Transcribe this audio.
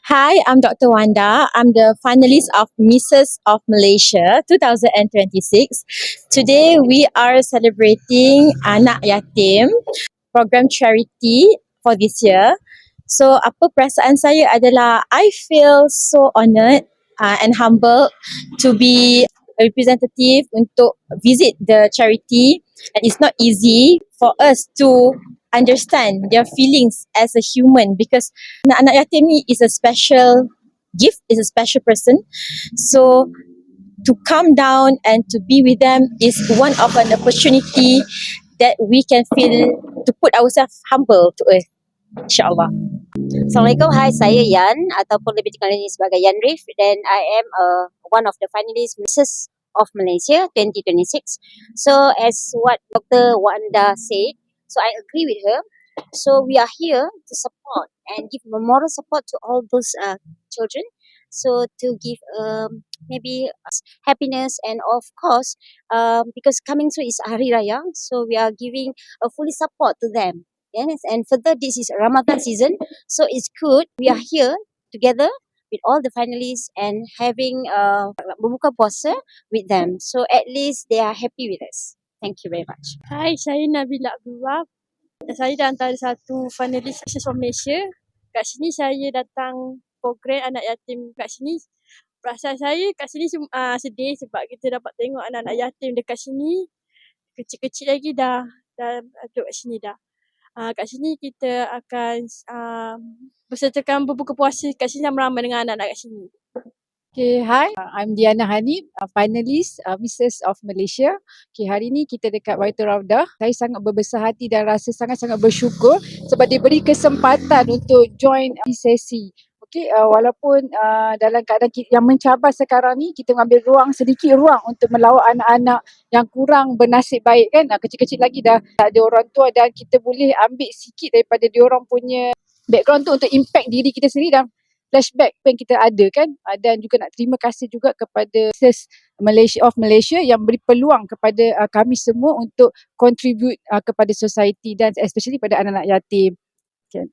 Hi, I'm Dr. Wanda. I'm the finalist of Misses of Malaysia 2026. Today we are celebrating Anak Yatim program charity for this year. So apa perasaan saya adalah I feel so honoured and humbled to be a representative untuk visit the charity, and it's not easy for us to understand their feelings as a human because anak-anak yatim ni is a special gift, is a special person. So to come down and to be with them is one of an opportunity that we can feel to put ourselves humble to earth, insyaAllah. Assalamualaikum, hai, saya Yan ataupun lebih dikenal ini sebagai Yan Rif, dan I am one of the finalists Misses of Malaysia 2026. So as what Dr. Wanda said, so I agree with her. So we are here to support and give moral support to all those children. So to give maybe happiness, and of course because coming soon is Hari Raya, so we are giving a fully support to them. Yes, and further this is Ramadan season, so it's good we are here together with all the finalists and having berbuka puasa with them. So at least they are happy with us. Thank you very much. Hai, saya Nabila Abdullah. Saya dah antara satu finalis Misses of Malaysia. Kat sini saya datang program anak yatim kat sini. Perasaan saya kat sini sedih sebab kita dapat tengok anak-anak yatim dekat sini. Kecil-kecil lagi dah duduk kat sini dah. Kat sini kita akan bersertakan berbuka puasa kat sini ramai-ramai dengan anak-anak kat sini. Okay, hi. I'm Diana Hanif, finalist Misses of Malaysia. Okay, hari ni kita dekat Baitul Raudah. Saya sangat berbesar hati dan rasa sangat-sangat bersyukur sebab diberi kesempatan untuk join sesi. Okay, walaupun dalam keadaan yang mencabar sekarang ni, kita mengambil sedikit ruang untuk melawat anak-anak yang kurang bernasib baik kan. Kecil-kecil lagi dah tak ada orang tua, dan kita boleh ambil sikit daripada diorang punya background tu untuk impact diri kita sendiri dan flashback yang kita ada kan. Dan juga nak terima kasih juga kepada Misses of Malaysia yang beri peluang kepada kami semua untuk contribute kepada society dan especially pada anak-anak yatim. Okay.